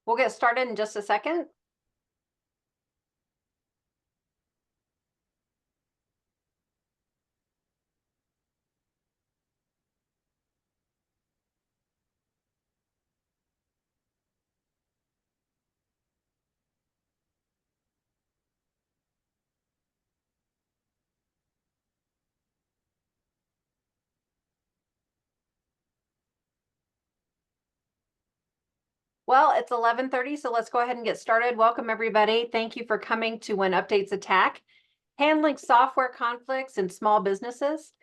We'll get started in just a second. Well, it's 11:30, so let's go ahead and get started. Welcome, everybody. Thank you for coming to When Updates Attack, handling software conflicts in small businesses.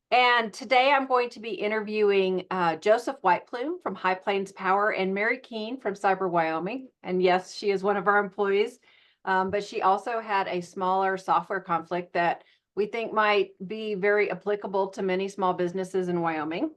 And today I'm going to be interviewing Joseph Whiteplume from High Plains Power and Mary Keene from Cyber Wyoming. And yes, she is one of our employees, but she also had a smaller software conflict that we think might be very applicable to many small businesses in Wyoming.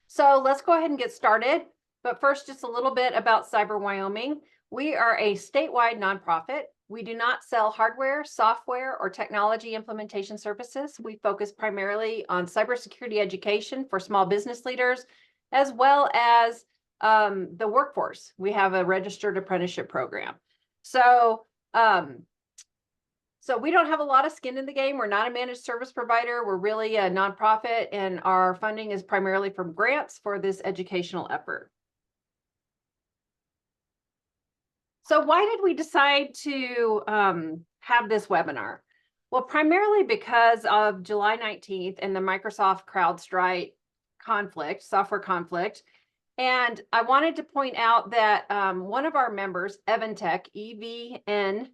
So let's go ahead and get started. But first, just a little bit about Cyber Wyoming. We are a statewide nonprofit. We do not sell hardware, software, or technology implementation services. We focus primarily on cybersecurity education for small business leaders, as well as the workforce. We have a registered apprenticeship program. So we don't have a lot of skin in the game. We're not a managed service provider. We're really a nonprofit, and our funding is primarily from grants for this educational effort. So why did we decide to have this webinar? Well, primarily because of July 19th and the Microsoft Crowdstrike conflict, software conflict. And I wanted to point out that one of our members, Eventech, EVNTEC,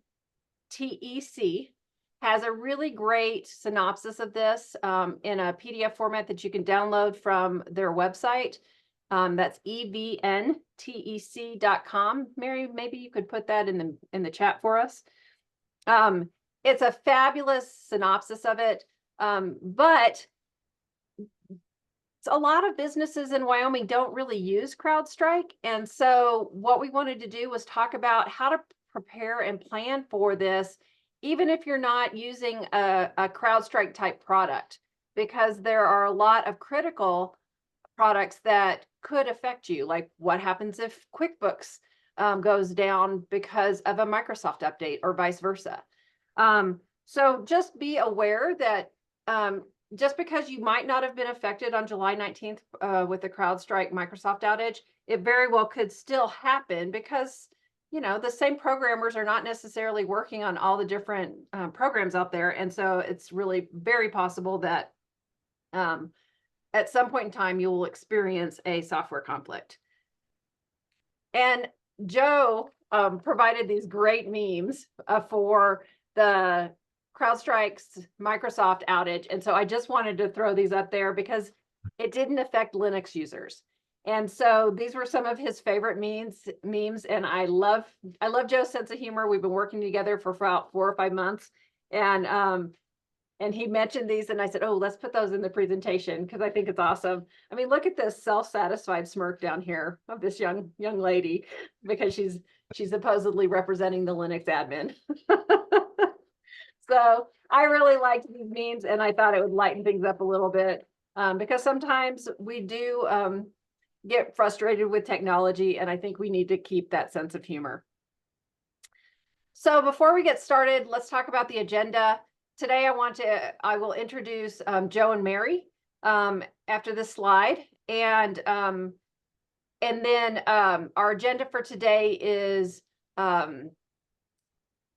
has a really great synopsis of this in a PDF format that you can download from their website. That's evntec.com. Mary, maybe you could put that in the chat for us. It's a fabulous synopsis of it, but a lot of businesses in Wyoming don't really use CrowdStrike. And so what we wanted to do was talk about how to prepare and plan for this, even if you're not using a CrowdStrike type product, because there are a lot of critical products that could affect you, like what happens if QuickBooks goes down because of a Microsoft update or vice versa. So just be aware that just because you might not have been affected on July 19th with the CrowdStrike Microsoft outage, it very well could still happen because, you know, the same programmers are not necessarily working on all the different programs out there. And so it's really very possible that at some point in time, you will experience a software conflict. And Joe provided these great memes for the CrowdStrike's Microsoft outage. And so I just wanted to throw these up there because it didn't affect Linux users. And so these were some of his favorite memes. And I love Joe's sense of humor. We've been working together for about 4 or 5 months. And he mentioned these, and I said, oh, let's put those in the presentation because I think it's awesome. I mean, look at this self-satisfied smirk down here of this young lady because she's supposedly representing the Linux admin. So I really liked these memes, and I thought it would lighten things up a little bit because sometimes we do get frustrated with technology, and I think we need to keep that sense of humor. So before we get started, let's talk about the agenda. Today, I will introduce Joe and Mary after this slide. And then our agenda for today is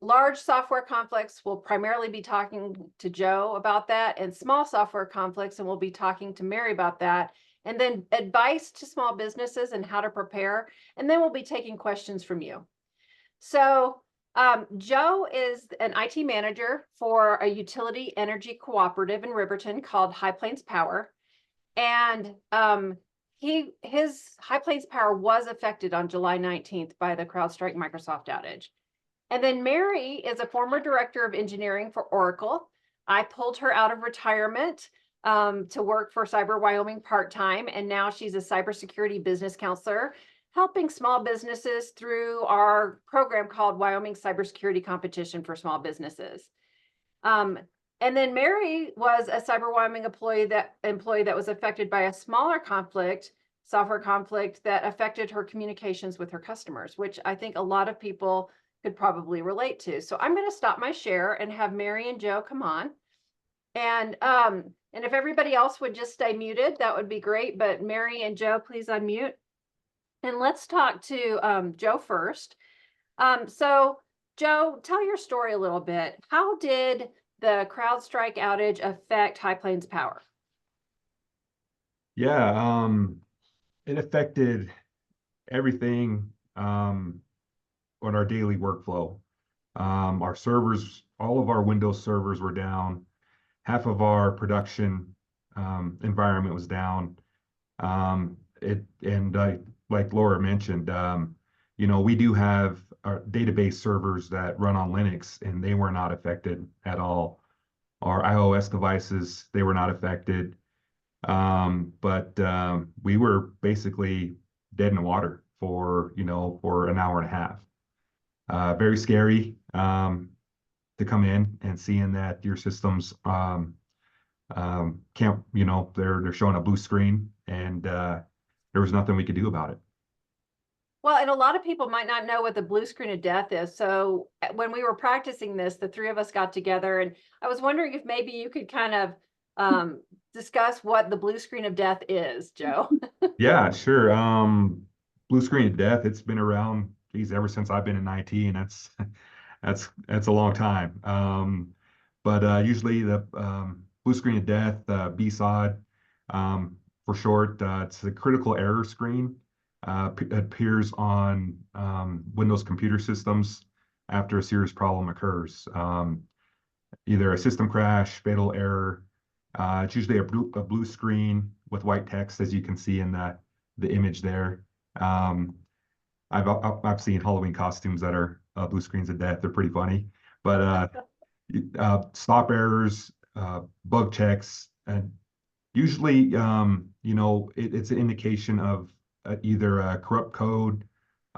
large software conflicts. We'll primarily be talking to Joe about that, and small software conflicts, and we'll be talking to Mary about that. And then advice to small businesses and how to prepare. And then we'll be taking questions from you. So Joe is an IT manager for a utility energy cooperative in Riverton called High Plains Power. And his High Plains Power was affected on July 19th by the CrowdStrike Microsoft outage. And then Mary is a former director of engineering for Oracle. I pulled her out of retirement to work for Cyber Wyoming part-time, and now she's a cybersecurity business counselor, helping small businesses through our program called Wyoming Cybersecurity Competition for Small Businesses. And then Mary was a Cyber Wyoming employee that was affected by a smaller conflict software conflict that affected her communications with her customers, which I think a lot of people could probably relate to. So I'm going to stop my share and have Mary and Joe come on. And if everybody else would just stay muted, that would be great. But Mary and Joe, please unmute. And let's talk to Joe first. So Joe, tell your story a little bit. How did the CrowdStrike outage affect High Plains Power? Yeah, it affected everything on our daily workflow. Our servers, all of our Windows servers were down. Half of our production environment was down. Like Laura mentioned, we do have our database servers that run on Linux, and they were not affected at all. Our iOS devices, they were not affected. But we were basically dead in the water for an hour and a half. Very scary to come in and seeing that your systems can't, they're showing a blue screen, and there was nothing we could do about it. Well, and a lot of people might not know what the blue screen of death is. So when we were practicing this, the three of us got together, and I was wondering if maybe you could kind of discuss what the blue screen of death is, Joe. Yeah, sure. Blue screen of death, it's been around, geez, ever since I've been in IT, and that's a long time. But usually the blue screen of death, BSOD, for short, it's a critical error screen. It appears on Windows computer systems after a serious problem occurs. Either a system crash, fatal error. It's usually a blue screen with white text, as you can see in the image there. I've seen Halloween costumes that are blue screens of death. They're pretty funny. But stop errors, bug checks, and usually, it's an indication of either a corrupt code,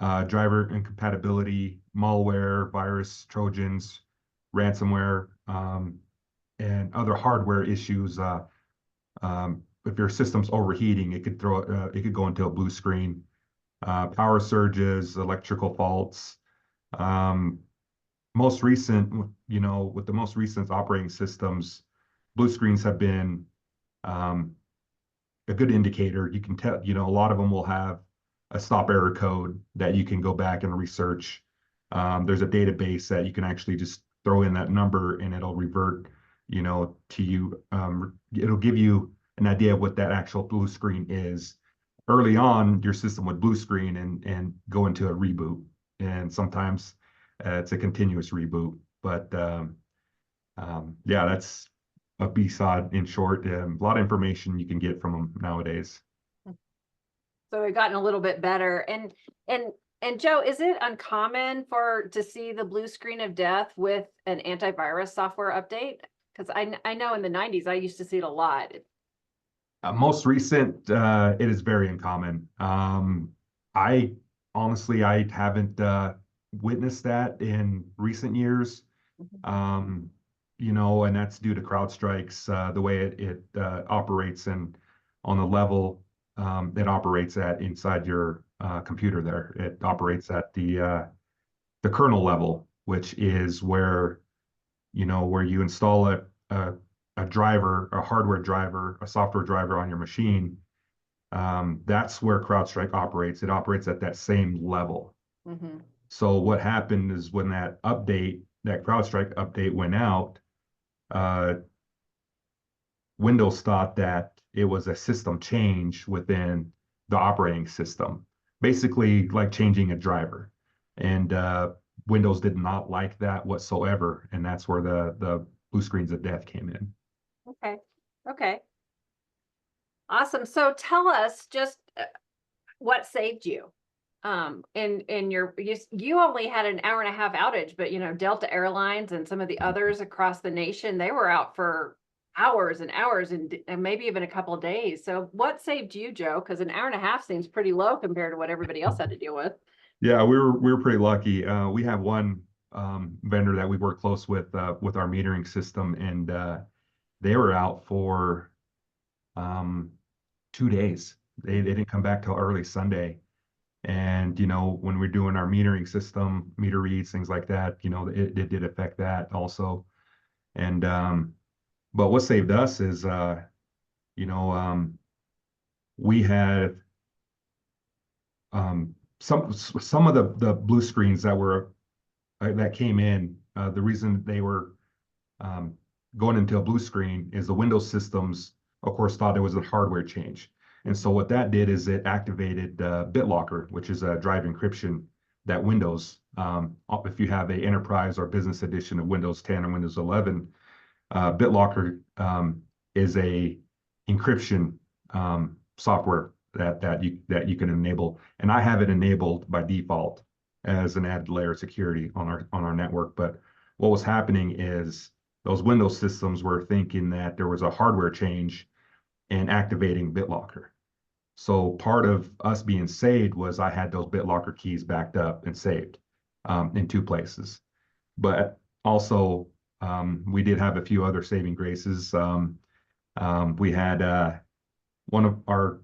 driver incompatibility, malware, virus, Trojans, ransomware, and other hardware issues. If your system's overheating, it could go into a blue screen. Power surges, electrical faults. Most recent, with the most recent operating systems, blue screens have been a good indicator. You can tell, a lot of them will have a stop error code that you can go back and research. There's a database that you can actually just throw in that number, and it'll revert, to you. It'll give you an idea of what that actual blue screen is. Early on, your system would blue screen and go into a reboot, and sometimes it's a continuous reboot. But yeah, that's a BSOD in short. A lot of information you can get from them nowadays. So we've gotten a little bit better. And Joe, is it uncommon to see the blue screen of death with an antivirus software update? Because I know in the 90s I used to see it a lot. Most recent, it is very uncommon. I honestly, I haven't witnessed that in recent years. And that's due to CrowdStrike's the way it operates, and on the level it operates at inside your computer there. It operates at the kernel level, which is where you install a driver, a hardware driver, a software driver on your machine. That's where CrowdStrike operates. It operates at that same level. Mm-hmm. So what happened is when that CrowdStrike update went out, Windows thought that it was a system change within the operating system, basically like changing a driver. And Windows did not like that whatsoever, and that's where the blue screens of death came in. Okay. Okay. Awesome. So tell us just what saved you. In you only had an hour and a half outage, but Delta Airlines and some of the others across the nation, they were out for hours and hours and maybe even a couple of days. So what saved you, Joe? Because an hour and a half seems pretty low compared to what everybody else had to deal with. Yeah, we were pretty lucky. We have one vendor that we work close with our metering system, and they were out for 2 days. They didn't come back till early Sunday. And, when we're doing our metering system, meter reads, things like that, it did affect that also. And, but what saved us is, you know, um, we had, some of the blue screens that came in, the reason they were um, going into a blue screen is the Windows systems, of course, thought it was a hardware change. And so what that did is it activated BitLocker, which is a drive encryption that Windows, if you have a enterprise or business edition of Windows 10 or Windows 11, BitLocker is a encryption software that you can enable, and I have it enabled by default as an added layer of security on our network. But what was happening is those Windows systems were thinking that there was a hardware change and activating BitLocker. So part of us being saved was I had those BitLocker keys backed up and saved in two places. But also, we did have a few other saving graces. We had one of our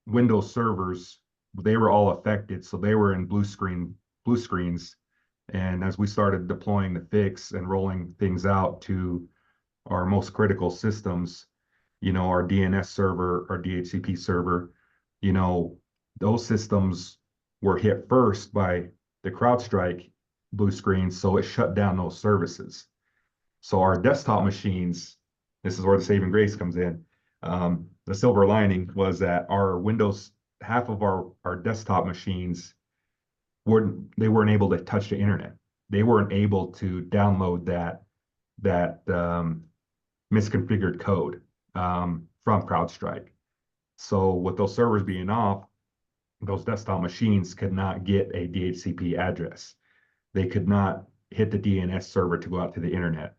Windows servers, they were all affected, so they were in blue screens. And as we started deploying the fix and rolling things out to our most critical systems, our DNS server, our DHCP server, you know, those systems were hit first by the CrowdStrike blue screen, so it shut down those services. So our desktop machines, this is where the saving grace comes in. The silver lining was that our Windows, half of our desktop machines weren't able to touch the internet. They weren't able to download that misconfigured code from CrowdStrike. So with those servers being off, those desktop machines could not get a DHCP address. They could not hit the DNS server to go out to the internet.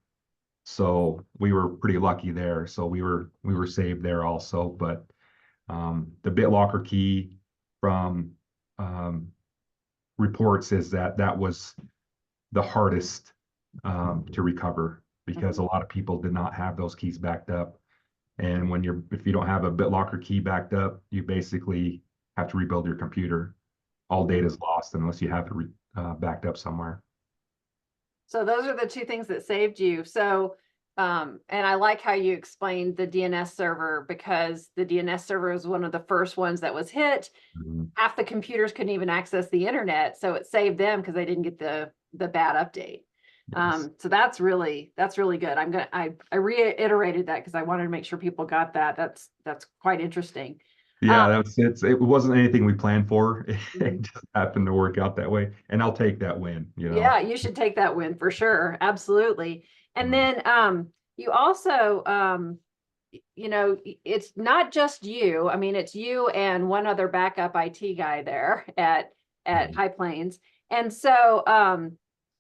So we were pretty lucky there. So we were saved there also. But the BitLocker key from reports is that was the hardest to recover because a lot of people did not have those keys backed up. And if you don't have a BitLocker key backed up, you basically have to rebuild your computer. All data is lost unless you have it backed up somewhere. So those are the two things that saved you. So, and I like how you explained the DNS server, because the DNS server was one of the first ones that was hit. Half the computers couldn't even access the internet, so it saved them because they didn't get the bad update. Yes. So that's really good. I reiterated that because I wanted to make sure people got that. That's quite interesting. Yeah, it wasn't anything we planned for. Mhm. It just happened to work out that way. And I'll take that win. Yeah, you should take that win for sure. Absolutely. And Mhm. then you also it's not just you. I mean, it's you and one other backup IT guy there at Mhm. High Plains. And so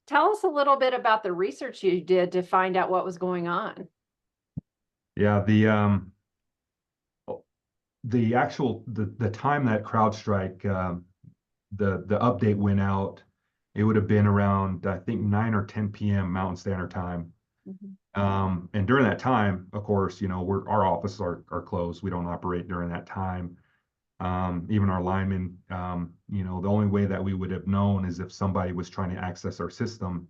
tell us a little bit about the research you did to find out what was going on. Yeah, the actual the time that CrowdStrike the update went out, it would have been around, I think, 9 or 10 p.m. Mountain Standard Time. Mhm. And during that time, of course, our offices are closed. We don't operate during that time. Even our linemen, the only way that we would have known is if somebody was trying to access our system,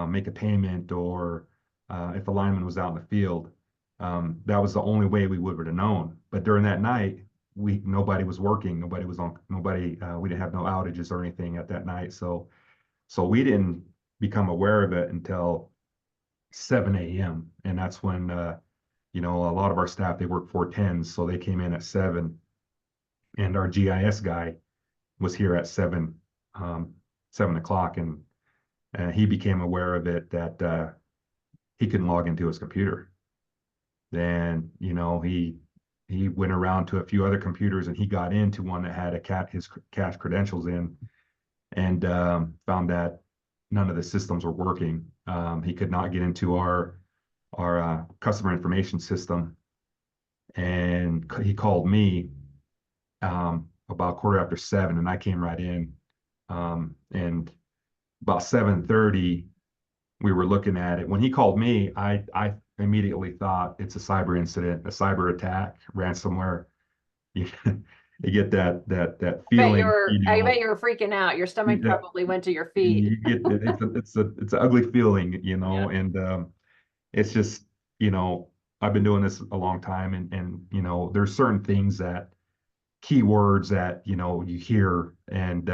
make a payment, or if a lineman was out in the field. That was the only way we would have known. But during that night, nobody was working. We didn't have no outages or anything at that night. So we didn't become aware of it until 7 a.m. And that's when, a lot of our staff, they work 410s, so they came in at 7. And our GIS guy was here at 7 o'clock, and he became aware of it that he couldn't log into his computer. Then, he went around to a few other computers, and he got into one that had his cache credentials in, and found that none of the systems were working. He could not get into our customer information system, and he called me about 7:15, and I came right in. And about 7:30, we were looking at it. When he called me, I immediately thought it's a cyber incident, a cyber attack, ransomware. you, you get that feeling, I bet you were freaking out. Your stomach you, probably went to your feet. you get it's an ugly feeling, Yeah. and it's just, I've been doing this a long time, and there's certain things that keywords that you hear, and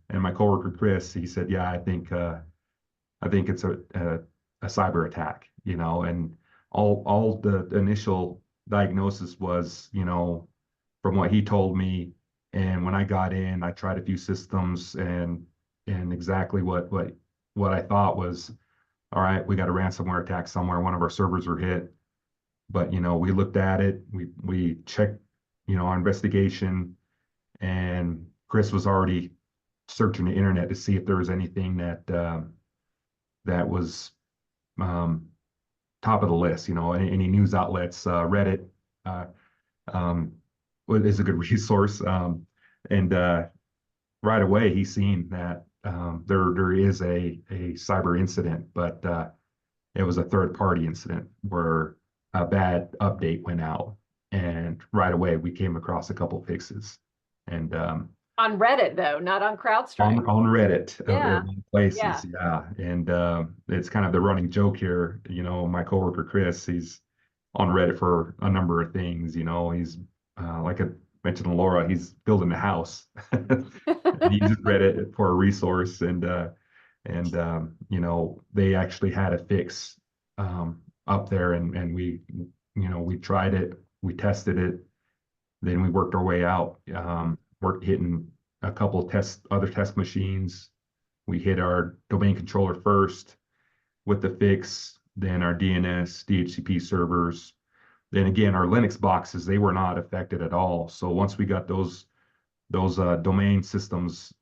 and my coworker Chris, he said, yeah, I think it's a cyber attack, and all the initial diagnosis was, from what he told me. And when I got in, I tried a few systems, and exactly what I thought was, all right, we got a ransomware attack somewhere. One of our servers were hit, but we looked at it, we checked, our investigation, and Chris was already searching the internet to see if there was anything that was um, top of the list. Any news outlets, Reddit uh, um, is a good resource. And right away, he's seen that there is a cyber incident, but it was a third party incident where a bad update went out, and right away we came across a couple fixes, and On Reddit though, not on CrowdStrike. on Reddit of Yeah. all Yeah. places, yeah. And it's kind of the running joke here. My coworker Chris, he's on Reddit for a number of things. He's like I mentioned to Laura, he's building a house. And he uses Reddit for a resource, and they actually had a fix up there, and we tried it, we tested it, then we worked our way out. Worked hitting a couple of other test machines. We hit our domain controller first with the fix, then our DNS, DHCP servers. Then again, our Linux boxes, they were not affected at all. So once we got those domain systems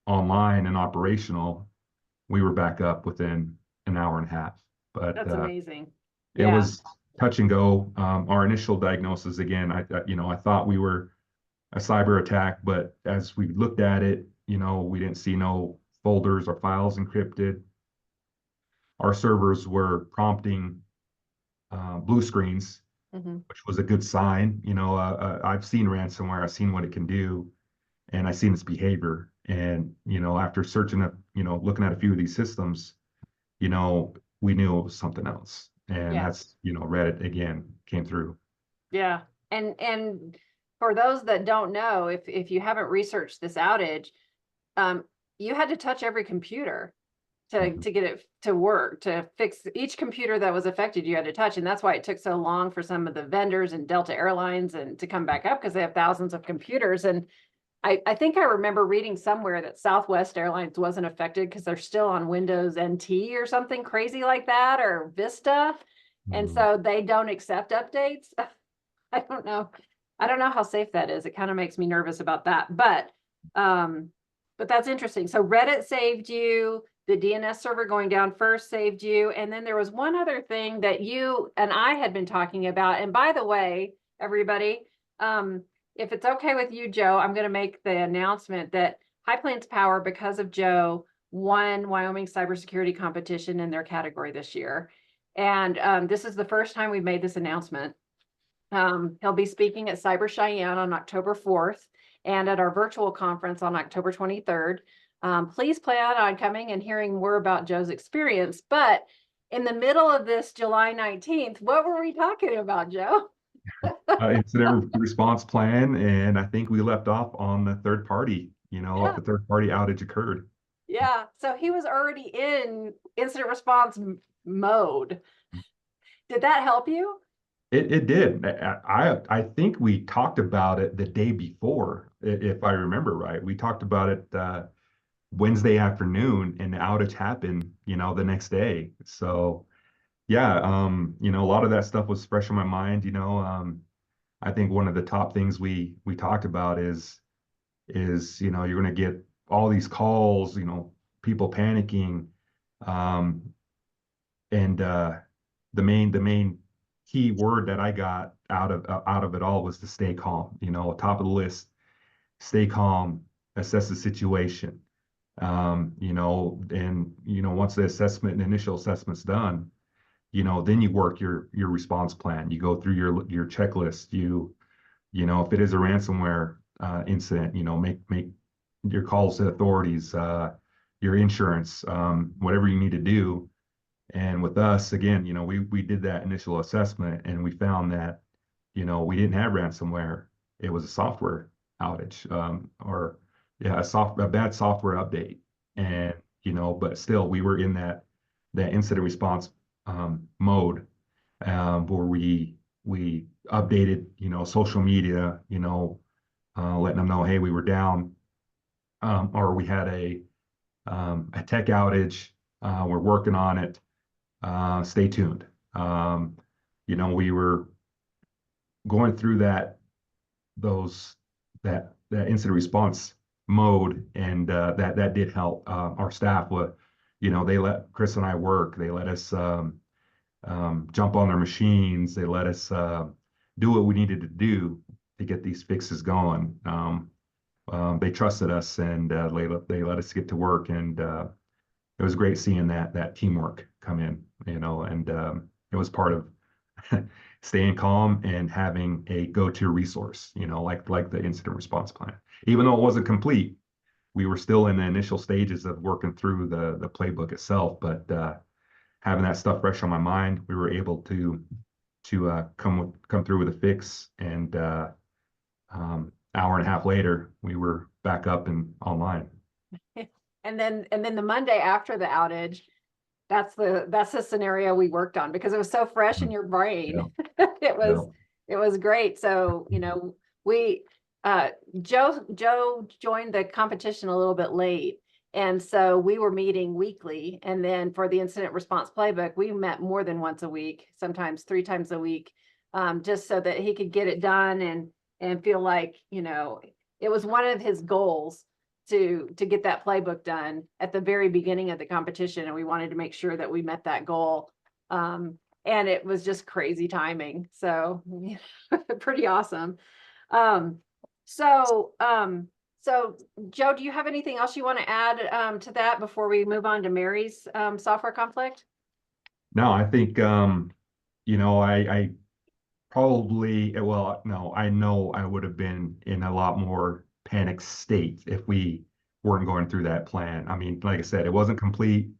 online and operational, we were back up within an hour and a half. But That's amazing. it Yeah. was touch and go. Our initial diagnosis, again, I thought we were a cyber attack, but as we looked at it, we didn't see no folders or files encrypted. Our servers were prompting blue screens, Hmm. which was a good sign. I've seen ransomware, I've seen what it can do, and I've seen its behavior. And after searching up, looking at a few of these systems, we knew it was something else. And Yeah. that's, Reddit again came through. Yeah. And for those that don't know, if you haven't researched this outage, um, you had to touch every computer Mhm. to get it to work, to fix each computer that was affected, you had to touch. And that's why it took so long for some of the vendors and Delta Airlines and to come back up, because they have thousands of computers. And I think I remember reading somewhere that Southwest Airlines wasn't affected because they're still on Windows NT or something crazy like that, or Vista. And Mhm. so they don't accept updates. I don't know. I don't know how safe that is. It kind of makes me nervous about that. Um, but that's interesting. So Reddit saved you, the DNS server going down first saved you, and then there was one other thing that you and I had been talking about. And by the way, everybody, if it's okay with you, Joe, I'm going to make the announcement that High Plains Power, because of Joe, won Wyoming cybersecurity competition in their category this year. And this is the first time we've made this announcement. He'll be speaking at Cyber Cheyenne on October 4th and at our virtual conference on October 23rd. Please plan on coming and hearing more about Joe's experience. But in the middle of this July 19th, what were we talking about, Joe? Incident response plan, and I think we left off on the third party, if Yeah, the third party outage occurred. yeah. So he was already in incident response mode. Did that help you? It did. I think we talked about it the day before, if I remember right. We talked about it Wednesday afternoon, and the outage happened, the next day. So yeah, a lot of that stuff was fresh in my mind. I think one of the top things we talked about is you're going to get all these calls, people panicking, um, and the main key word that I got out of it all was to stay calm. Top of the list, stay calm, assess the situation. And once the initial assessment's done, then you work your response plan. You go through your checklist. You if it is a ransomware incident, make your calls to authorities, your insurance, whatever you need to do. And with us, again, we did that initial assessment and we found that, we didn't have ransomware. It was a software outage, or yeah, a bad software update. And, but still we were in that incident response mode, where we updated, social media, letting them know, hey, we were down, or we had a tech outage. We're working on it. Stay tuned. We were going through that incident response mode, and that did help. Our staff would, they let Chris and I work. They let us jump on their machines. They let us do what we needed to do to get these fixes going. They trusted us, and they let us get to work, and it was great seeing that teamwork come in, and it was part of staying calm and having a go-to resource, like the incident response plan. Even though it wasn't complete, we were still in the initial stages of working through the playbook itself, but having that stuff fresh on my mind, we were able to come through with a fix, and hour and a half later, we were back up and online. And then the Monday after the outage, that's the scenario we worked on because it was so fresh in your brain. Yeah. It was great. So, we Joe joined the competition a little bit late. And so we were meeting weekly. And then for the incident response playbook, we met more than once a week, sometimes 3 times a week, just so that he could get it done and feel like, it was one of his goals to get that playbook done at the very beginning of the competition. And we wanted to make sure that we met that goal. And it was just crazy timing. So pretty awesome. So Joe, do you have anything else you want to add to that before we move on to Mary's software conflict? No, I think, I probably, well, no, I know I would have been in a lot more panic state if we weren't going through that plan. I mean, like I said, it wasn't complete,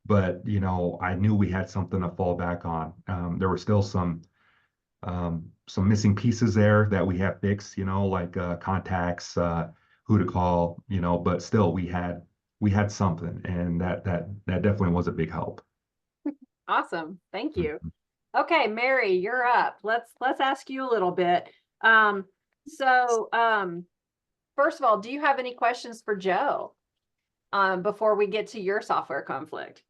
but, I knew we had something to fall back on. There were still some missing pieces there that we have fixed, like contacts, who to call, but still we had something, and that definitely was a big help. Awesome. Thank you. Okay, Mary, you're up. Let's ask you a little bit. So first of all, do you have any questions for Joe before we get to your software conflict?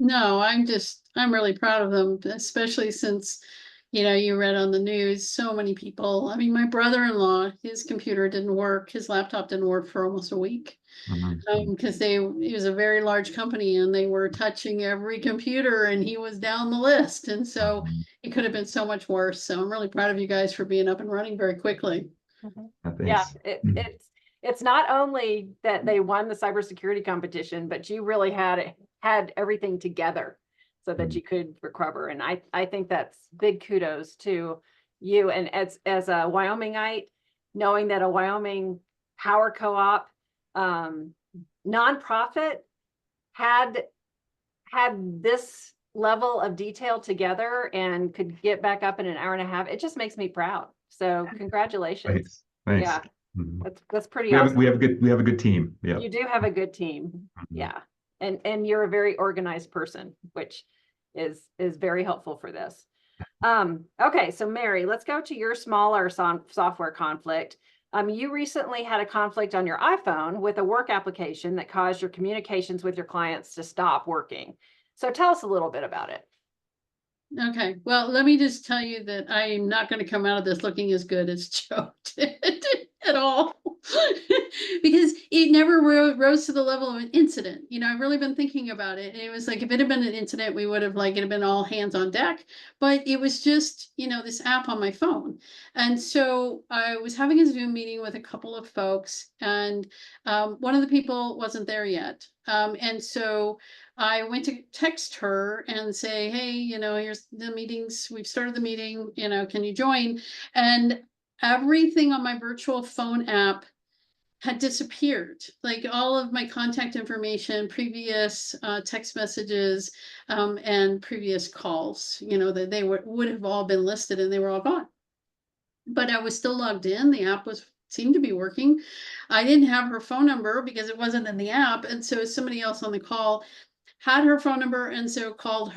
No, I'm really proud of them, especially since, you read on the news, so many people. I mean, my brother-in-law, his computer didn't work, his laptop didn't work for almost a week. Because it was a very large company and they were touching every computer and he was down the list. And so it could have been so much worse. So I'm really proud of you guys for being up and running very quickly. Yeah, it's not only that they won the cybersecurity competition, but you really had everything together so that you could recover. And I think that's big kudos to you. And as a Wyomingite, knowing that a Wyoming power co-op nonprofit had this level of detail together and could get back up in an hour and a half, it just makes me proud. So congratulations. Thanks. Yeah, that's pretty We awesome. have a good team. Yeah. You do have a good team. Yeah. And you're a very organized person, which is very helpful for this. Okay, so Mary, let's go to your smaller software conflict. You recently had a conflict on your iPhone with a work application that caused your communications with your clients to stop working. So tell us a little bit about it. Okay, well, let me just tell you that I am not going to come out of this looking as good as Joe did at all. Because it never rose to the level of an incident. I've really been thinking about it. And it was like, if it had been an incident, we would have it had been all hands on deck. But it was just, this app on my phone. And so I was having a Zoom meeting with a couple of folks, and one of the people wasn't there yet. And so I went to text her and say, hey, here's the meetings. We've started the meeting, can you join? And everything on my virtual phone app had disappeared. Like all of my contact information, previous text messages, and previous calls, that they would have all been listed and they were all gone. But I was still logged in. The app seemed to be working. I didn't have her phone number because it wasn't in the app. And so somebody else on the call had her phone number, and so called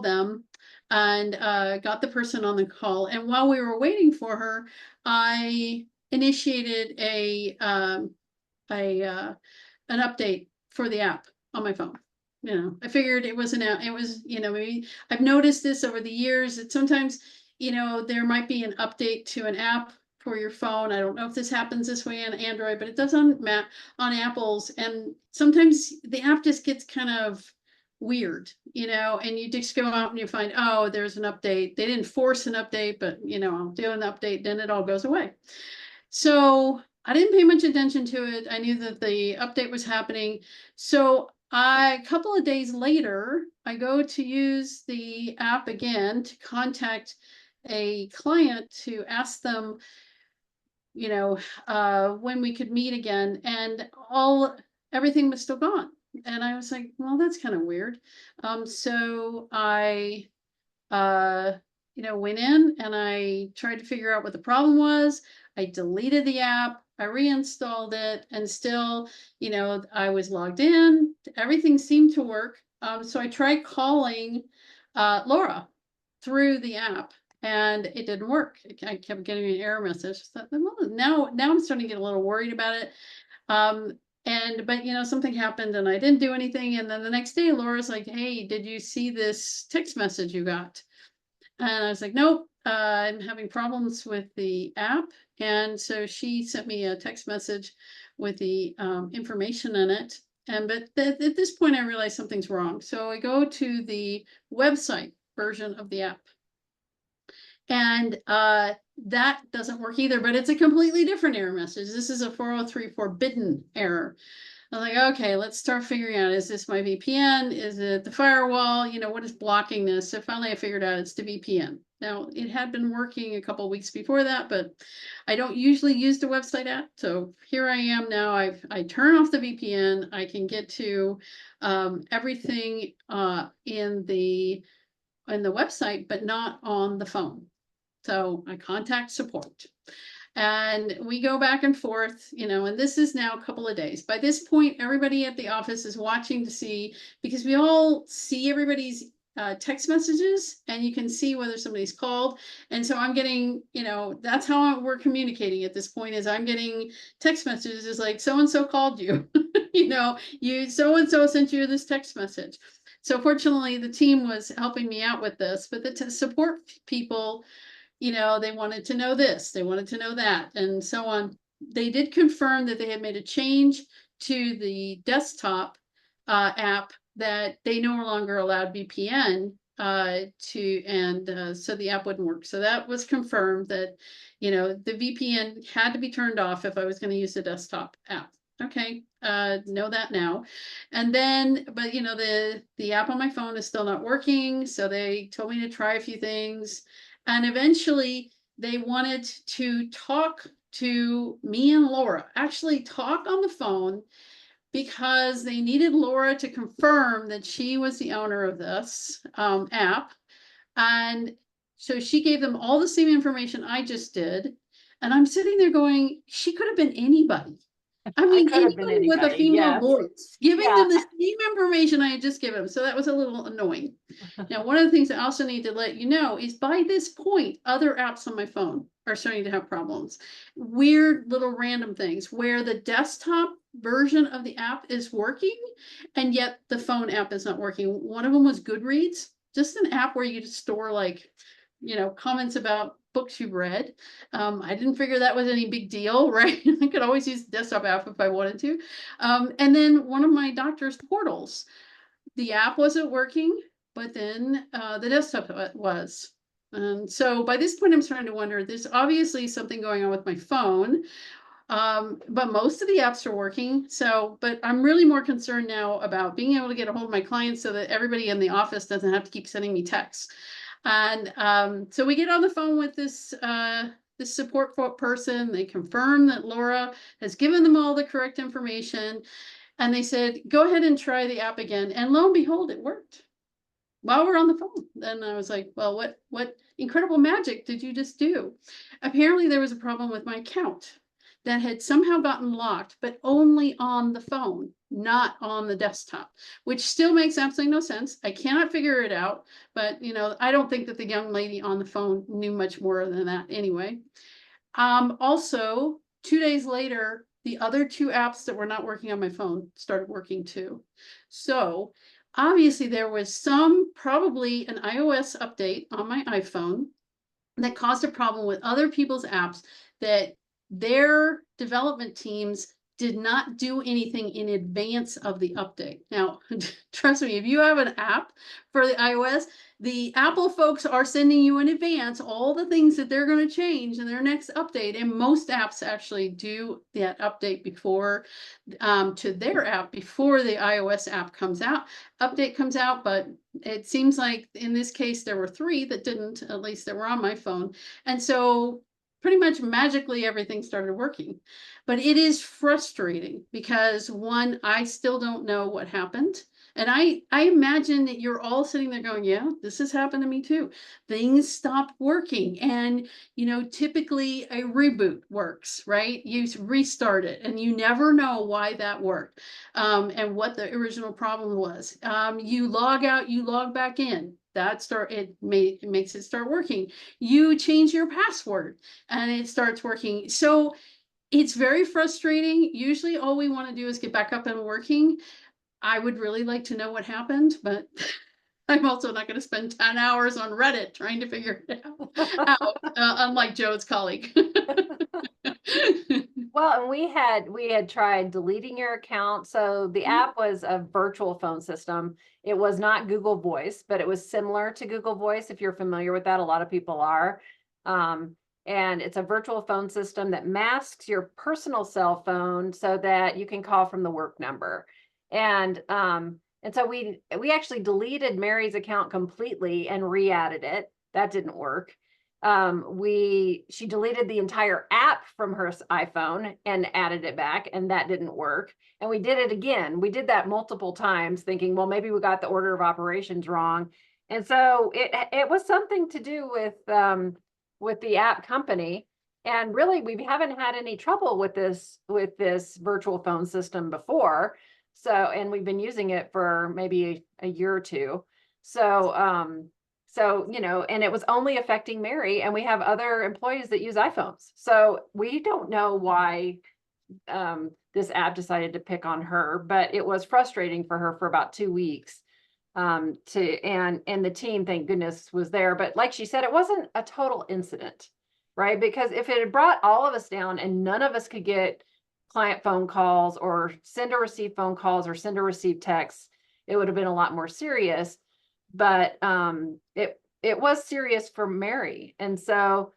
them and got the person on the call. And while we were waiting for her, I initiated an update for the app on my phone. I figured it was maybe I've noticed this over the years that sometimes, there might be an update to an app for your phone. I don't know if this happens this way on Android, but it does on Apple's. And sometimes the app just gets kind of weird, and you just go out and you find, oh, there's an update. They didn't force an update, but I'll do an update, then it all goes away. So I didn't pay much attention to it. I knew that the update was happening. So a couple of days later, I go to use the app again to contact a client to ask them, when we could meet again, and everything was still gone. And I was like, well, that's kind of weird. So I, went in and I tried to figure out what the problem was. I deleted the app, I reinstalled it, and still, I was logged in. Everything seemed to work. So I tried calling Laura through the app, and it didn't work. I kept getting an error message. I thought, well, now I'm starting to get a little worried about it. But something happened and I didn't do anything. And then the next day, Laura's like, hey, did you see this text message you got? And I was like, nope, I'm having problems with the app. And so she sent me a text message with the information in it. But at this point, I realized something's wrong. So I go to the website version of the app. And that doesn't work either, but it's a completely different error message. This is a 403 forbidden error. I was like, okay, let's start figuring out, is this my VPN? Is it the firewall? What is blocking this? So finally I figured out it's the VPN. Now, it had been working a couple of weeks before that, but I don't usually use the website app. So here I am now. I turn off the VPN. I can get to everything in the website, but not on the phone. So I contact support. And we go back and forth, and this is now a couple of days. By this point, everybody at the office is watching to see, because we all see everybody's text messages, and you can see whether somebody's called. And so I'm getting, that's how we're communicating at this point, is I'm getting text messages like, so-and-so called you, you so-and-so sent you this text message. So fortunately, the team was helping me out with this, but the support people, they wanted to know this, they wanted to know that, and so on. They did confirm that they had made a change to the desktop app, that they no longer allowed VPN so the app wouldn't work. So that was confirmed, that, the VPN had to be turned off if I was going to use the desktop app. Okay, know that now. And then, but the app on my phone is still not working. So they told me to try a few things. And eventually they wanted to talk to me and Laura, actually talk on the phone, because they needed Laura to confirm that she was the owner of this app. And so she gave them all the same information I just did. And I'm sitting there going, she could have been anybody. I mean, could have been anybody with a anybody, female yes. voice, giving Yeah. them the same information I had just given them. So that was a little annoying. Now, one of the things I also need to let you know is, by this point, other apps on my phone are starting to have problems. Weird little random things where the desktop version of the app is working, and yet the phone app is not working. One of them was Goodreads, just an app where you just store comments about books you've read. I didn't figure that was any big deal, right? I could always use the desktop app if I wanted to. And then one of my doctor's portals, the app wasn't working, but then the desktop was. So by this point, I'm starting to wonder, there's obviously something going on with my phone. But most of the apps are working. So, but I'm really more concerned now about being able to get a hold of my clients so that everybody in the office doesn't have to keep sending me texts. And so we get on the phone with this this support person. They confirm that Laura has given them all the correct information. And they said, go ahead and try the app again. And lo and behold, it worked while we're on the phone. Then I was like, well, what incredible magic did you just do? Apparently there was a problem with my account that had somehow gotten locked, but only on the phone, not on the desktop, which still makes absolutely no sense. I cannot figure it out, but you know, I don't think that the young lady on the phone knew much more than that anyway. Also, 2 days later, the other two apps that were not working on my phone started working too. So obviously there was probably an iOS update on my iPhone that caused a problem with other people's apps that their development teams did not do anything in advance of the update. Now, trust me, if you have an app for the iOS, the Apple folks are sending you in advance all the things that they're going to change in their next update. And most apps actually do that update before to their app before the iOS app update comes out. But it seems like in this case, there were 3 that didn't, at least that were on my phone. And so pretty much magically everything started working. But it is frustrating because one, I still don't know what happened. And I imagine that you're all sitting there going, yeah, this has happened to me too. Things stop working. And, you know, typically a reboot works, right? You restart it and you never know why that worked and what the original problem was. You log out, you log back in. It makes it start working. You change your password and it starts working. So it's very frustrating. Usually all we want to do is get back up and working. I would really like to know what happened, but I'm also not going to spend 10 hours on Reddit trying to figure it out, unlike Joe's colleague. Well, and we had tried deleting your account. So the app was a virtual phone system. It was not Google Voice, but it was similar to Google Voice. If you're familiar with that, a lot of people are. And it's a virtual phone system that masks your personal cell phone so that you can call from the work number. And so we actually deleted Mary's account completely and re-added it. That didn't work. She deleted the entire app from her iPhone and added it back, and that didn't work. And we did it again. We did that multiple times thinking, well, maybe we got the order of operations wrong. And so it was something to do with the app company. And really, we haven't had any trouble with this virtual phone system before. So, and we've been using it for maybe a year or two. So, you know, and it was only affecting Mary, and we have other employees that use iPhones. So we don't know why this app decided to pick on her, but it was frustrating for her for about 2 weeks. And the team, thank goodness, was there. But like she said, it wasn't a total incident, right? Because if it had brought all of us down and none of us could get client phone calls or send or receive phone calls or send or receive texts, it would have been a lot more serious. But it was serious for Mary. And so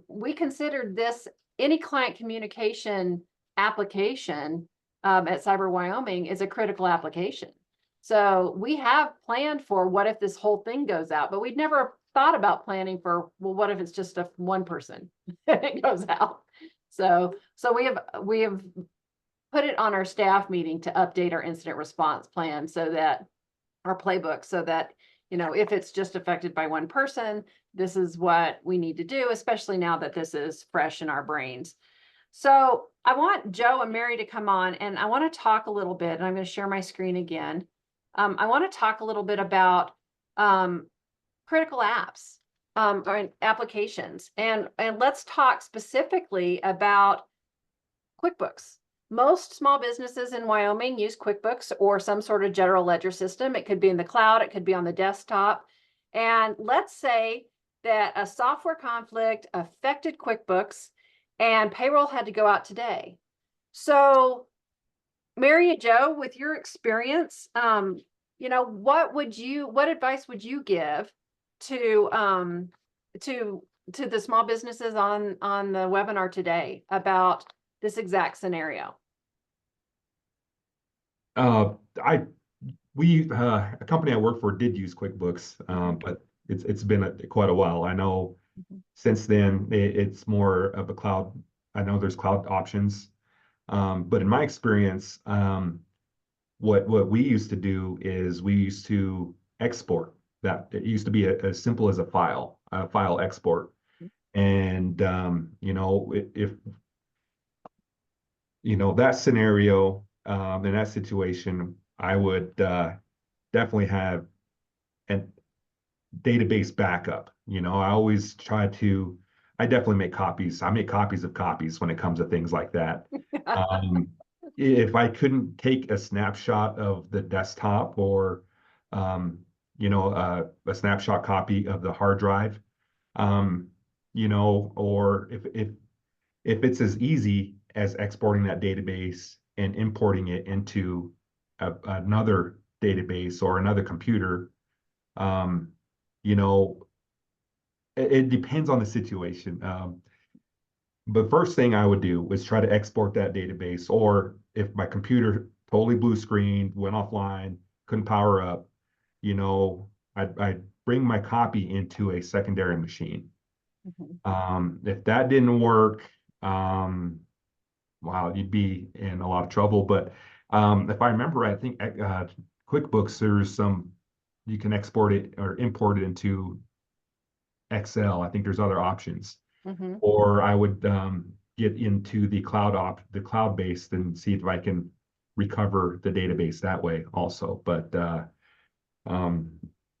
we considered this any client communication application at Cyber Wyoming is a critical application. So we have planned for what if this whole thing goes out, but we'd never thought about planning for, well, what if it's just one person it goes out. So we have put it on our staff meeting to update our incident response plan so that our playbook, so that, you know, if it's just affected by one person, this is what we need to do, especially now that this is fresh in our brains. So I want Joe and Mary to come on, and I want to talk a little bit, and I'm going to share my screen again. I want to talk a little bit about critical apps or applications, and let's talk specifically about QuickBooks. Most small businesses in Wyoming use QuickBooks or some sort of general ledger system. It could be in the cloud, it could be on the desktop. And let's say that a software conflict affected QuickBooks and payroll had to go out today. So Mary and Joe, with your experience, you know, what advice would you give to the small businesses on the webinar today about this exact scenario? A company I work for did use QuickBooks, but it's been quite a while. I know since then it's more of a cloud. I know there's cloud options, but in my experience, what we used to do is we used to export that. It used to be as simple as a file export. And if that scenario, in that situation, I would definitely have a database backup. I definitely make copies. I make copies of copies when it comes to things like that. If I couldn't take a snapshot of the desktop or, a snapshot copy of the hard drive, or if it's as easy as exporting that database and importing it into another database or another computer, um, it depends on the situation. But first thing I would do was try to export that database, or if my computer totally blue screened, went offline, couldn't power up, I'd bring my copy into a secondary machine. If that didn't work, wow, you'd be in a lot of trouble. But if I remember, I think QuickBooks, you can export it or import it into Excel. I think there's other options. Or I would get into the cloud-based and see if I can recover the database that way also. But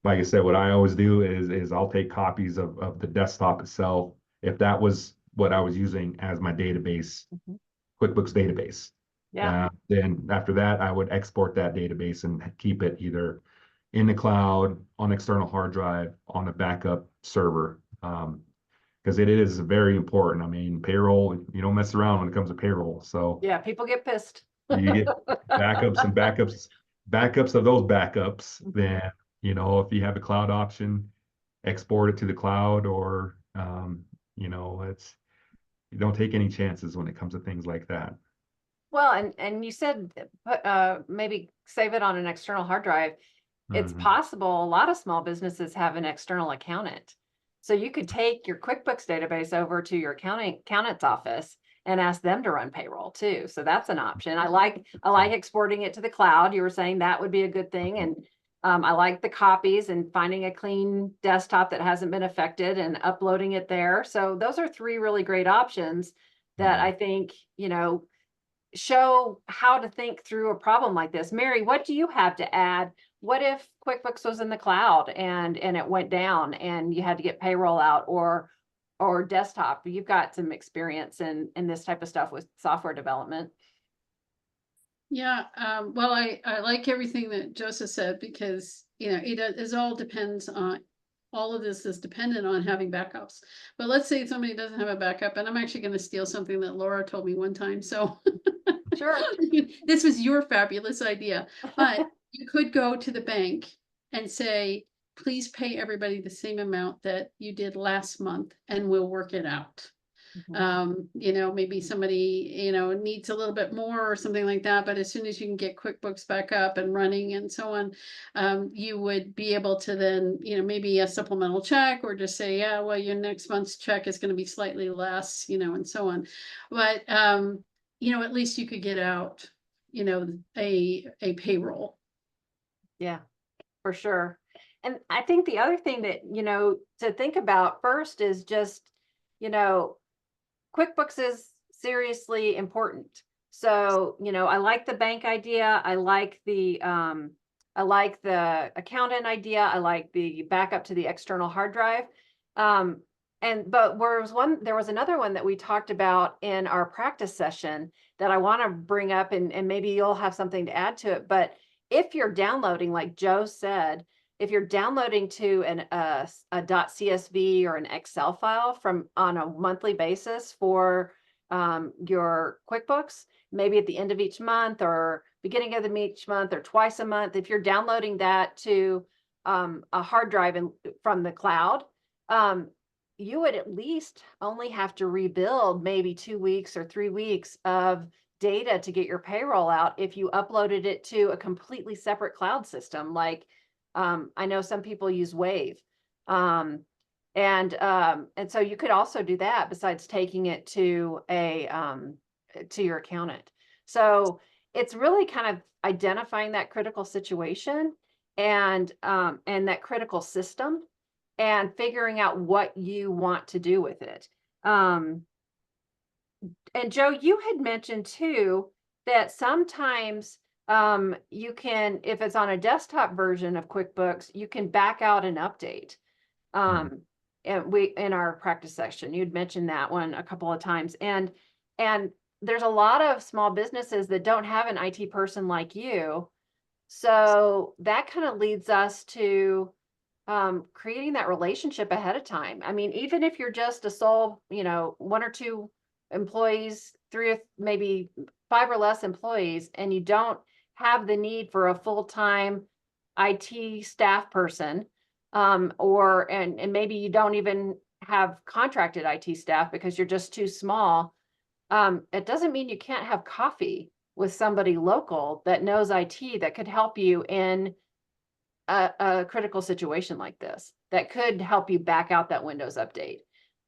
like I said, what I always do is I'll take copies of the desktop itself, if that was what I was using as my database, QuickBooks database. Yeah. Then after that, I would export that database and keep it either in the cloud, on external hard drive, on a backup server. Because it is very important. I mean, payroll, you don't mess around when it comes to payroll. So Yeah, people get pissed. you get backups and backups of those backups. Then, if you have a cloud option, export it to the cloud, or, you don't take any chances when it comes to things like that. Well, and you said maybe save it on an external hard drive. It's possible a lot of small businesses have an external accountant. So you could take your QuickBooks database over to your accountant's office and ask them to run payroll too. So that's an option. I like exporting it to the cloud. You were saying that would be a good thing. And I like the copies and finding a clean desktop that hasn't been affected and uploading it there. So those are three really great options that I think, show how to think through a problem like this. Mary, what do you have to add? What if QuickBooks was in the cloud and it went down and you had to get payroll out or desktop? You've got some experience in this type of stuff with software development. Yeah, well, I like everything that Joseph said, because it all depends on, all of this is dependent on having backups. But let's say somebody doesn't have a backup, and I'm actually going to steal something that Laura told me one time. So Sure. This was your fabulous idea, but you could go to the bank and say, please pay everybody the same amount that you did last month, and we'll work it out. Maybe somebody, needs a little bit more or something like that, but as soon as you can get QuickBooks back up and running and so on, you would be able to then, maybe a supplemental check, or just say, yeah, well, your next month's check is going to be slightly less, and so on. But, at least you could get out, a payroll. Yeah, for sure. And I think the other thing that, to think about first is just, QuickBooks is seriously important. So, I like the bank idea. I like the accountant idea. I like the backup to the external hard drive. But there was another one that we talked about in our practice session that I want to bring up, and maybe you'll have something to add to it. But if you're downloading, like Joe said, if you're downloading to a .csv or an Excel file on a monthly basis for your QuickBooks, maybe at the end of each month or beginning of each month or twice a month, if you're downloading that to a hard drive from the cloud, you would at least only have to rebuild maybe 2 weeks or 3 weeks of data to get your payroll out if you uploaded it to a completely separate cloud system. Like, I know some people use Wave. And so you could also do that besides taking it to to your accountant. So it's really kind of identifying that critical situation and that critical system and figuring out what you want to do with it. And Joe, you had mentioned too that sometimes you can, if it's on a desktop version of QuickBooks, you can back out and update. And we, in our practice section, you'd mentioned that one a couple of times. And there's a lot of small businesses that don't have an IT person like you. So that kind of leads us to creating that relationship ahead of time. I mean, even if you're just a sole, 1 or 2 employees, 3 or maybe 5 or less employees, and you don't have the need for a full-time IT staff person, and maybe you don't even have contracted IT staff because you're just too small. It doesn't mean you can't have coffee with somebody local that knows IT that could help you in a critical situation like this, that could help you back out that Windows update.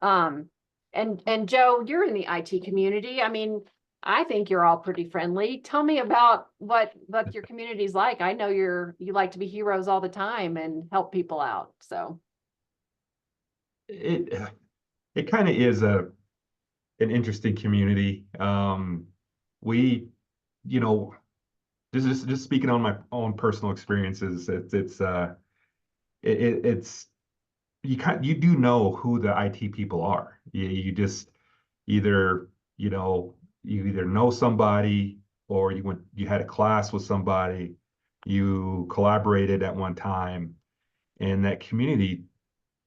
And Joe, you're in the IT community. I mean, I think you're all pretty friendly. Tell me about what your community's like. I know you like to be heroes all the time and help people out. So It kind of is an interesting community. We, you know, just speaking on my own personal experiences, it's you do know who the IT people are. You just either, you either know somebody, or you had a class with somebody, you collaborated at one time, and that community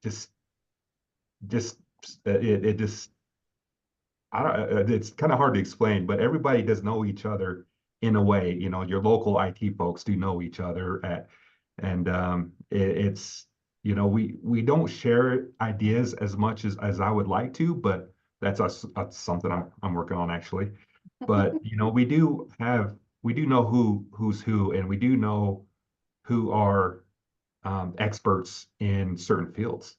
just just it just, I don't, it's kind of hard to explain, but everybody does know each other in a way. Your local IT folks do know each other and it's, we don't share ideas as much as I would like to, but that's something I'm working on actually. But we do know who's who, and we do know who are experts in certain fields.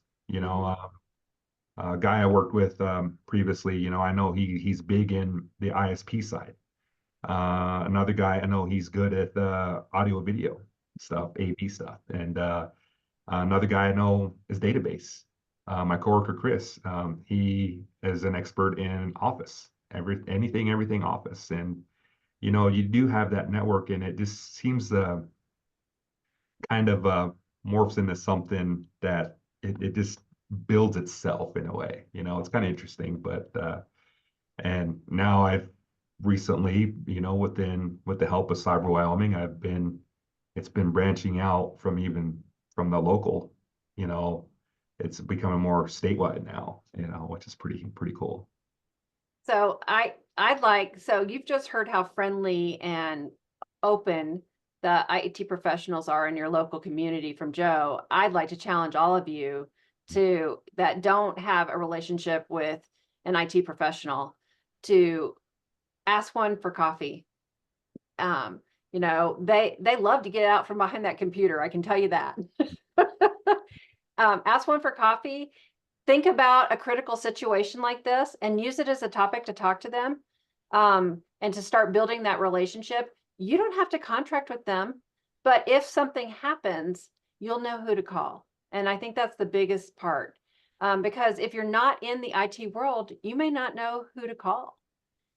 A guy I worked with previously, I know he's big in the ISP side. Another guy, I know he's good at audio video stuff, AV stuff. And another guy I know is database. My coworker Chris, he is an expert in Office, everything Office. And you do have that network, and it just seems kind of morphs into something that it just builds itself in a way. It's kind of interesting. But and now I've recently, with the help of Cyber Wyoming, it's been branching out from the local, it's becoming more statewide now, which is pretty cool. So so you've just heard how friendly and open the IT professionals are in your local community from Joe. I'd like to challenge all of you that don't have a relationship with an IT professional to ask one for coffee. They love to get out from behind that computer. I can tell you that. Ask one for coffee. Think about a critical situation like this and use it as a topic to talk to them, and to start building that relationship. You don't have to contract with them, but if something happens, you'll know who to call. And I think that's the biggest part, because if you're not in the IT world, you may not know who to call.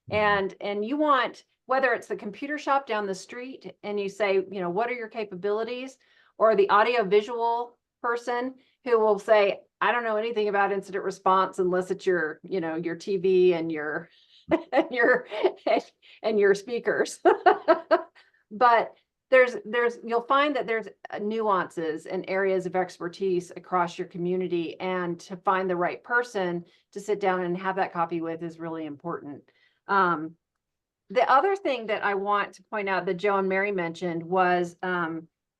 And you want, whether it's the computer shop down the street and you say, what are your capabilities, or the audio visual person who will say, I don't know anything about incident response unless it's your TV and your and your speakers. But you'll find that there's nuances and areas of expertise across your community, and to find the right person to sit down and have that coffee with is really important. The other thing that I want to point out that Joe and Mary mentioned was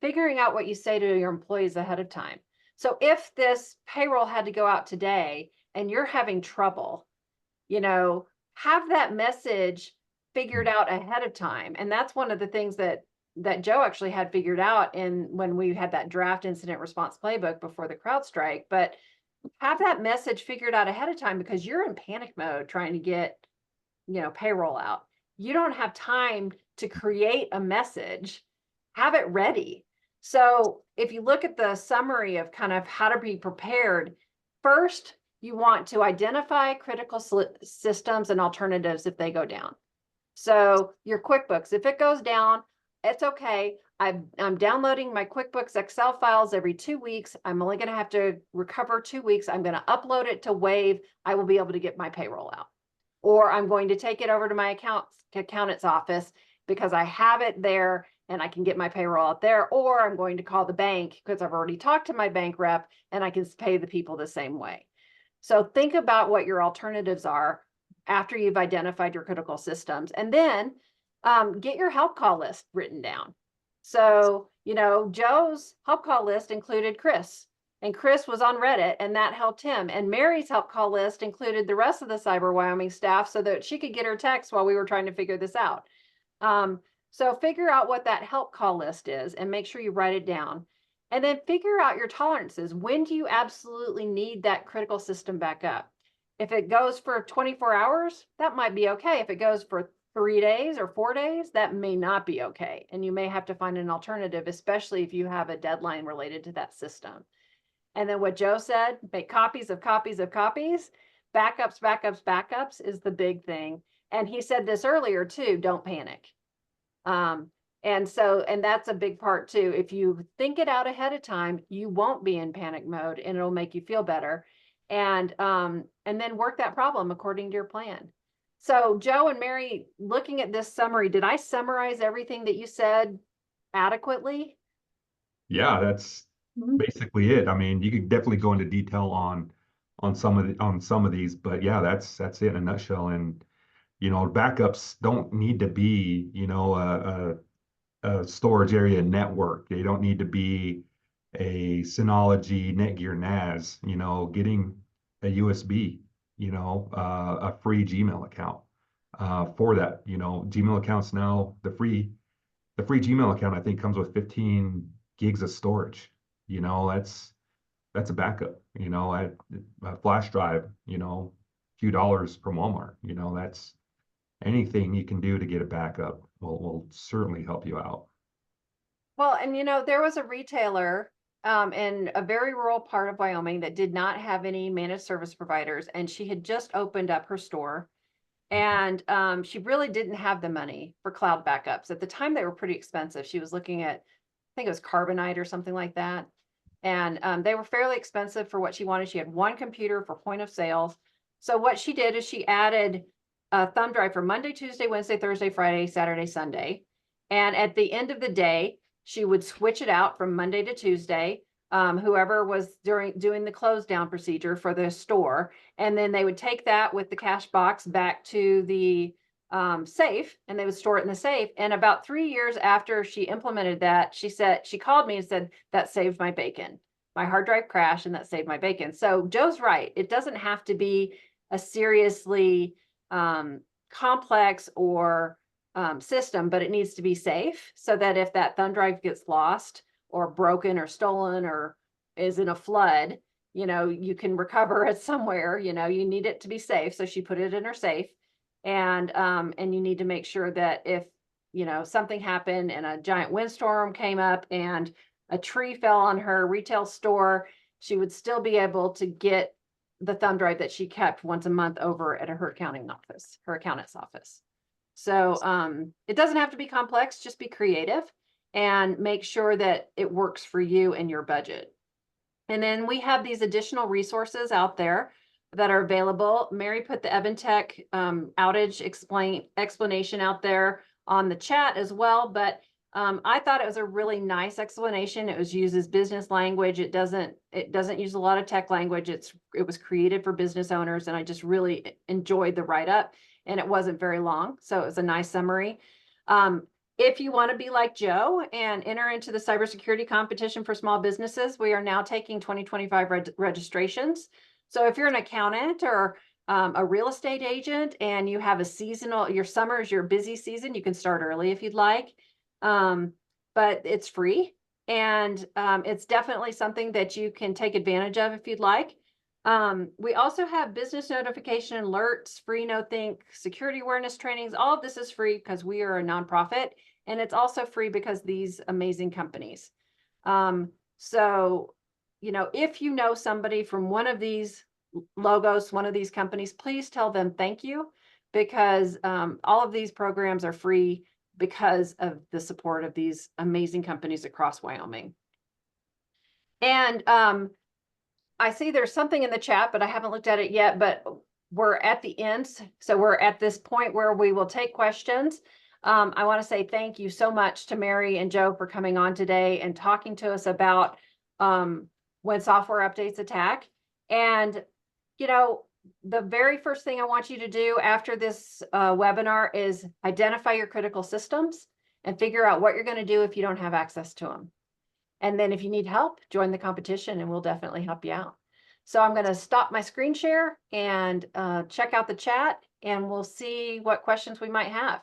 figuring out what you say to your employees ahead of time. So if this payroll had to go out today and you're having trouble, have that message figured out ahead of time. And that's one of the things that Joe actually had figured out when we had that draft incident response playbook before the CrowdStrike. But have that message figured out ahead of time, because you're in panic mode trying to get, payroll out. You don't have time to create a message. Have it ready. So if you look at the summary of kind of how to be prepared, first, you want to identify critical systems and alternatives if they go down. So your QuickBooks, if it goes down, it's okay. I'm downloading my QuickBooks Excel files every 2 weeks. I'm only going to have to recover 2 weeks. I'm going to upload it to Wave. I will be able to get my payroll out. Or I'm going to take it over to my accountant's office because I have it there and I can get my payroll out there. Or I'm going to call the bank because I've already talked to my bank rep and I can pay the people the same way. So think about what your alternatives are after you've identified your critical systems, and then get your help call list written down. So, Joe's help call list included Chris, and Chris was on Reddit, and that helped him. And Mary's help call list included the rest of the Cyber Wyoming staff so that she could get her text while we were trying to figure this out. So figure out what that help call list is and make sure you write it down. And then figure out your tolerances. When do you absolutely need that critical system back up? If it goes for 24 hours, that might be okay. If it goes for 3 days or 4 days, that may not be okay. And you may have to find an alternative, especially if you have a deadline related to that system. And then what Joe said, make copies of copies of copies. Backups, backups, backups is the big thing. And he said this earlier too, don't panic. And that's a big part too. If you think it out ahead of time, you won't be in panic mode and it'll make you feel better. And then work that problem according to your plan. So Joe and Mary, looking at this summary, did I summarize everything that you said adequately? Yeah, that's basically it. I mean, you could definitely go into detail on some of these, but yeah, that's it in a nutshell. And backups don't need to be, a storage area network. They don't need to be a Synology, Netgear, NAS. Getting a USB, a free Gmail account for that. Gmail accounts now, the free Gmail account I think comes with 15 gigs of storage. That's a backup. A flash drive. A few dollars from Walmart. That's anything you can do to get a backup will certainly help you out. Well, and there was a retailer in a very rural part of Wyoming that did not have any managed service providers, and she had just opened up her store, and she really didn't have the money for cloud backups. At the time, they were pretty expensive. She was looking at, I think it was Carbonite or something like that. And they were fairly expensive for what she wanted. She had one computer for point of sales. So what she did is she added a thumb drive for Monday, Tuesday, Wednesday, Thursday, Friday, Saturday, Sunday. And at the end of the day, she would switch it out from Monday to Tuesday, whoever was doing the close down procedure for the store. And then they would take that with the cash box back to the safe, and they would store it in the safe. And about 3 years after she implemented that, she called me and said, that saved my bacon. My hard drive crashed and that saved my bacon. So Joe's right. It doesn't have to be a seriously complex or system, but it needs to be safe so that if that thumb drive gets lost or broken or stolen or is in a flood, you can recover it somewhere. You need it to be safe. So she put it in her safe. And you need to make sure that if, something happened and a giant windstorm came up and a tree fell on her retail store, she would still be able to get the thumb drive that she kept once a month over at her accountant's office. So it doesn't have to be complex, just be creative and make sure that it works for you and your budget. And then we have these additional resources out there that are available. Mary put the Eventech outage explanation out there on the chat as well, but I thought it was a really nice explanation. It uses business language. It doesn't use a lot of tech language. It was created for business owners, and I just really enjoyed the write-up, and it wasn't very long, so it was a nice summary. if you want to be like Joe and enter into the cybersecurity competition for small businesses, we are now taking 2025 registrations. So if you're an accountant or a real estate agent and you have a seasonal, your summer is your busy season, you can start early if you'd like. But it's free, and it's definitely something that you can take advantage of if you'd like. We also have business notification alerts, free no-think security awareness trainings. All of this is free because we are a nonprofit, and it's also free because these amazing companies. So, you know, if you know somebody from one of these logos, one of these companies, please tell them thank you, because all of these programs are free because of the support of these amazing companies across Wyoming. And I see there's something in the chat, but I haven't looked at it yet, but we're at the end. So we're at this point where we will take questions. I want to say thank you so much to Mary and Joe for coming on today and talking to us about when software updates attack. And, you know, the very first thing I want you to do after this webinar is identify your critical systems and figure out what you're going to do if you don't have access to them. And then if you need help, join the competition and we'll definitely help you out. So I'm going to stop my screen share and check out the chat, and we'll see what questions we might have.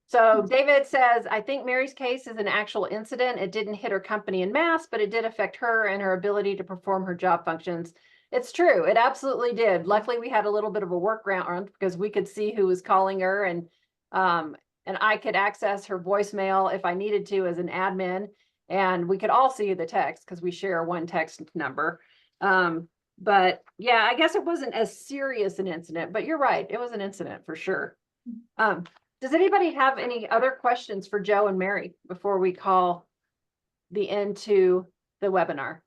So David says, I think Mary's case is an actual incident. It didn't hit her company en masse, but it did affect her and her ability to perform her job functions. It's true. It absolutely did. Luckily, we had a little bit of a workaround because we could see who was calling her, and I could access her voicemail if I needed to as an admin, and we could all see the text because we share one text number. But yeah, I guess it wasn't as serious an incident, but you're right. It was an incident for sure. Does anybody have any other questions for Joe and Mary before we call the end to the webinar?